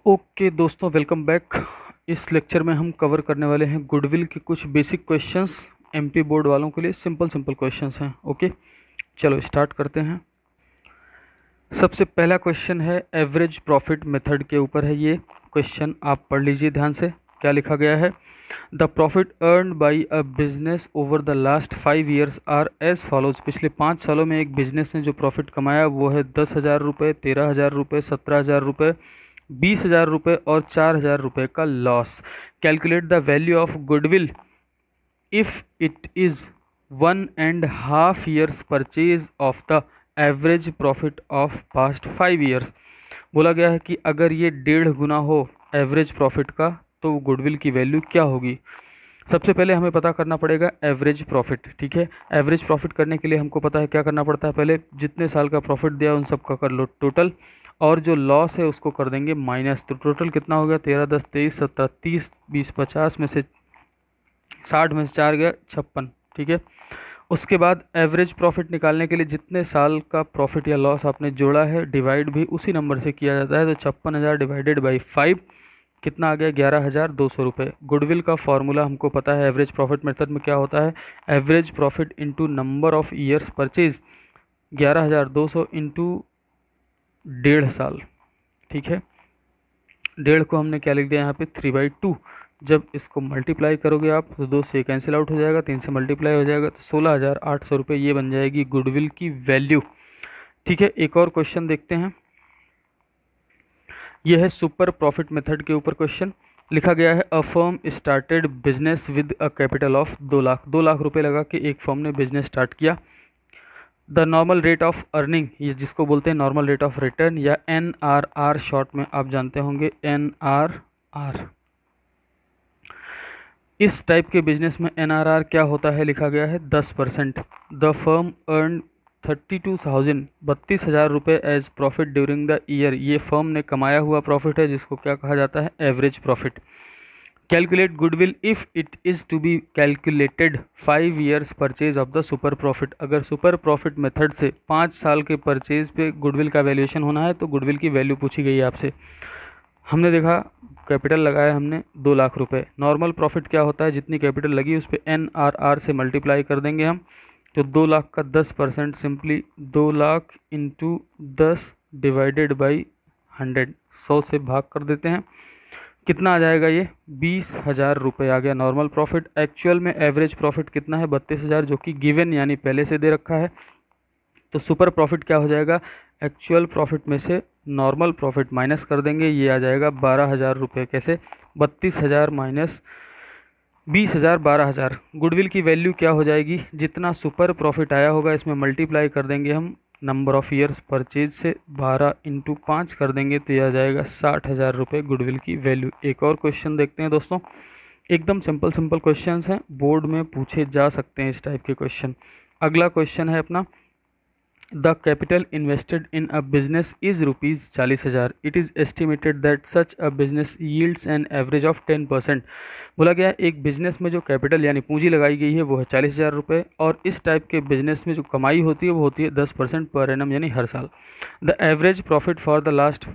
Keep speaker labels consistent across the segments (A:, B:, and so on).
A: Okay दोस्तों, welcome back. इस lecture में हम कवर करने वाले हैं गुडविल के कुछ बेसिक क्वेश्चंस। एमपी बोर्ड वालों के लिए सिंपल क्वेश्चंस हैं। ओके, चलो स्टार्ट करते हैं। सबसे पहला क्वेश्चन है एवरेज प्रॉफिट मेथड के ऊपर है। ये क्वेश्चन आप पढ़ लीजिए ध्यान से। क्या लिखा गया है? The profit earn by a business over the last 5 years are as follows. पिछले 5 सालों में एक बिजनेस ने जो प्रॉफिट कमाया वो है 10,000 रुपये, 13,000 रुपये, 17,000 रुपये, 20,000 रुपये और 4,000 रुपये का loss. Calculate the value of goodwill if it is 1.5 years purchase of the average profit of past 5 years. बोला गया है कि अगर ये 1.5 गुना हो एवरेज प्रॉफिट का तो गुडविल की वैल्यू क्या होगी। सबसे पहले हमें पता करना पड़ेगा एवरेज प्रॉफिट। ठीक है, एवरेज प्रॉफिट करने के लिए हमको पता है क्या करना पड़ता है। पहले जितने साल का प्रॉफिट दिया उन सब का कर लो टोटल, और जो लॉस है उसको कर देंगे माइनस। तो टोटल कितना हो गया? 13, 10, 23, 17, 30, 20, 50 में से 60 में से 4 गया 56। ठीक है, उसके बाद एवरेज प्रॉफिट निकालने के लिए जितने साल का प्रॉफिट या लॉस आपने जोड़ा है डिवाइड भी उसी नंबर से किया जाता है। तो 56,000 डिवाइडेड बाई 5 कितना आ गया? 11,200 रुपये। गुडविल का फॉर्मूला हमको पता है एवरेज प्रॉफिट मेथड में क्या होता है। Average profit into number of years purchase, 11,200 into 1.5 साल। ठीक है, 1.5 को हमने क्या लिख दिया यहाँ पे? 3/2। जब इसको मल्टीप्लाई करोगे आप तो 2 से कैंसिल आउट हो जाएगा, 3 से मल्टीप्लाई हो जाएगा, तो 16,800 रुपये ये बन जाएगी गुडविल की वैल्यू। ठीक है, एक और क्वेश्चन देखते हैं। यह है सुपर प्रॉफिट मेथड के ऊपर क्वेश्चन। लिखा गया है a firm started business with a capital of 2 lakh. 2 lakh रुपये लगा के एक फर्म ने बिजनेस स्टार्ट किया। The normal rate of earning, ये जिसको बोलते हैं नॉर्मल रेट ऑफ रिटर्न या NRR शॉर्ट में आप जानते होंगे, NRR। इस टाइप के बिजनेस में NRR क्या होता है? लिखा गया है 10%। द फर्म अर्न 32,000, 32,000 रुपये as profit during the year. ये फर्म ने कमाया हुआ प्रॉफिट है जिसको क्या कहा जाता है? Average profit. Calculate goodwill if it is to be calculated 5 years purchase of the super profit. अगर सुपर प्रॉफिट मेथड से 5 साल के परचेज पे गुडविल का वैल्यूएशन होना है तो गुडविल की वैल्यू पूछी गई है आपसे। हमने देखा कैपिटल लगाया हमने 2 लाख रुपए। नॉर्मल प्रॉफिट क्या होता है? जितनी कैपिटल लगी उस पर NRR से मल्टीप्लाई कर देंगे हम। तो 2 लाख का 10% simply 2 lakh into 10 divided by 100, 100 से भाग कर देते हैं। कितना आ जाएगा? ये 20,000 रुपये आ गया नॉर्मल प्रॉफिट। एक्चुअल में एवरेज प्रॉफिट कितना है? 32,000, जो कि गिवन यानी पहले से दे रखा है। तो सुपर प्रॉफिट क्या हो जाएगा? एक्चुअल प्रॉफिट में से नॉर्मल प्रॉफिट माइनस कर देंगे, ये आ जाएगा 12,000 रुपये। कैसे? 32,000 माइनस 20,000, 12,000। गुडविल की वैल्यू क्या हो जाएगी? जितना सुपर प्रॉफिट आया होगा इसमें मल्टीप्लाई कर देंगे हम नंबर ऑफ़ ईयर्स परचेज से, 12 इंटू 5 कर देंगे तो यह आ जाएगा 60,000 रुपये गुडविल की वैल्यू। एक और क्वेश्चन देखते हैं दोस्तों। एकदम सिंपल क्वेश्चंस हैं, बोर्ड में पूछे जा सकते हैं इस टाइप के क्वेश्चन। अगला क्वेश्चन है अपना, the capital invested in a business is rupees 40,000। It is estimated that such a business yields an average of 10%। बोला गया एक बिजनेस में जो कैपिटल यानी पूंजी लगाई गई है वो है 40,000 रुपये, और इस टाइप के बिजनेस में जो कमाई होती है वो होती है 10% पर एनम यानी हर साल। The average profit for the last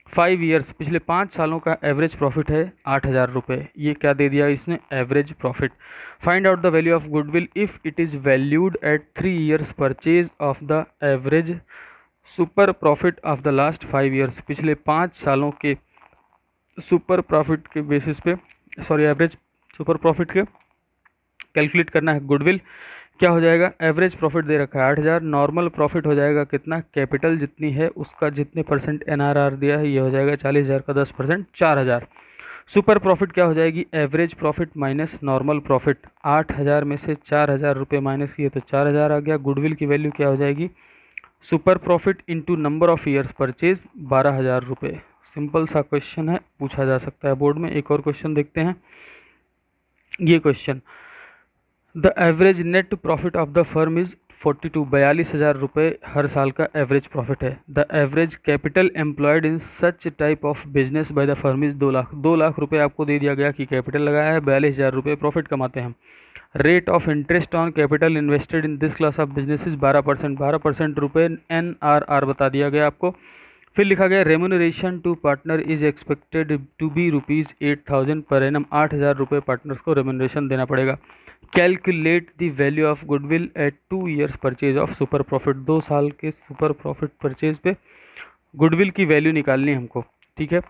A: 5 years, पिछले 5 सालों का एवरेज प्रॉफिट है 8,000 रुपये। ये क्या दे दिया इसने? Average profit. Find out the value of goodwill if it is valued at 3 years purchase of the average super profit of the last 5 years. पिछले 5 सालों के सुपर प्रॉफिट के बेसिस पे, सॉरी एवरेज सुपर प्रॉफिट के calculate करना है goodwill. क्या हो जाएगा? एवरेज प्रॉफिट दे रखा है 8,000, नॉर्मल प्रॉफिट हो जाएगा कितना? कैपिटल जितनी है उसका जितने परसेंट NRR दिया है ये हो जाएगा 40,000 का 10%, 4,000। सुपर प्रॉफिट क्या हो जाएगी? Average profit minus normal profit. 8,000 में से 4,000 रुपये माइनस किए तो 4,000 आ गया। गुडविल की वैल्यू क्या हो जाएगी? Super profit into number of years purchase, 12,000 रुपये। सिंपल सा क्वेश्चन है, पूछा जा सकता है बोर्ड में। एक और क्वेश्चन देखते हैं। ये question, the average net profit of the firm is 42,000 रुपये हर साल का एवरेज प्रॉफिट है। The average capital employed in such type of business by the firm is 2 lakh. 2 lakh रुपये आपको दे दिया गया कि कैपिटल लगाया है, 42,000 रुपये प्रॉफिट कमाते हैं हम। Rate of interest on capital invested in this class of business is 12%। 12% रुपये NRR बता दिया गया आपको। फिर लिखा गया remuneration to partner is expected to be ₹8,000 per annum, 8,000 रुपये पार्टनर्स को रेम्यूनरेशन देना पड़ेगा। Calculate the value of goodwill at 2 years purchase of super profit, 2 साल के सुपर प्रॉफिट परचेज पे गुडविल की वैल्यू निकालनी है हमको। ठीक है,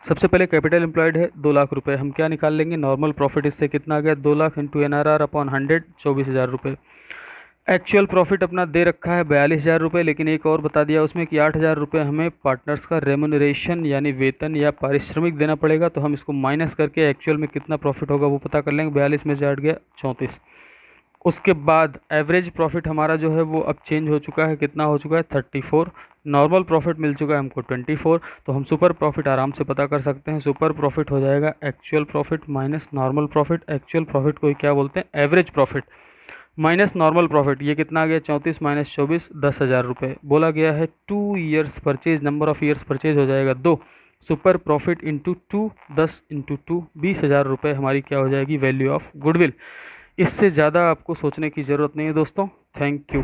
A: सबसे पहले कैपिटल एम्प्लॉयड है 2 लाख रुपए, हम क्या निकाल लेंगे, नॉर्मल प्रॉफिट इससे कितना आ गया 2 लाख इंटू NRR अपॉन 100, 24,000 रुपये। एक्चुअल प्रॉफिट अपना दे रखा है 42,000 रुपये, लेकिन एक और बता दिया उसमें कि 8,000 रुपये हमें पार्टनर्स का रेम्यूनरेशन यानी वेतन या पारिश्रमिक देना पड़ेगा, तो हम इसको माइनस करके एक्चुअल में कितना प्रॉफिट होगा वो पता कर लेंगे। 42 में से हट गया 34। उसके बाद एवरेज प्रॉफिट हमारा जो है वो अब चेंज हो चुका है, कितना हो चुका है 34। नॉर्मल प्रॉफिट मिल चुका है हमको 24, तो हम सुपर प्रॉफिट आराम से पता कर सकते हैं। सुपर प्रॉफिट हो जाएगा actual profit minus normal profit. Actual profit को क्या बोलते हैं, average profit minus normal profit. ये कितना आ गया 34 माइनस 24, 10,000 रुपये। बोला गया है 2 years purchase, number of years purchase हो जाएगा 2। सुपर प्रॉफिट इंटू 2, 10 इंटू 2, 20,000 रुपये हमारी क्या हो जाएगी वैल्यू ऑफ गुडविल। इससे ज़्यादा आपको सोचने की ज़रूरत नहीं है दोस्तों। Thank you.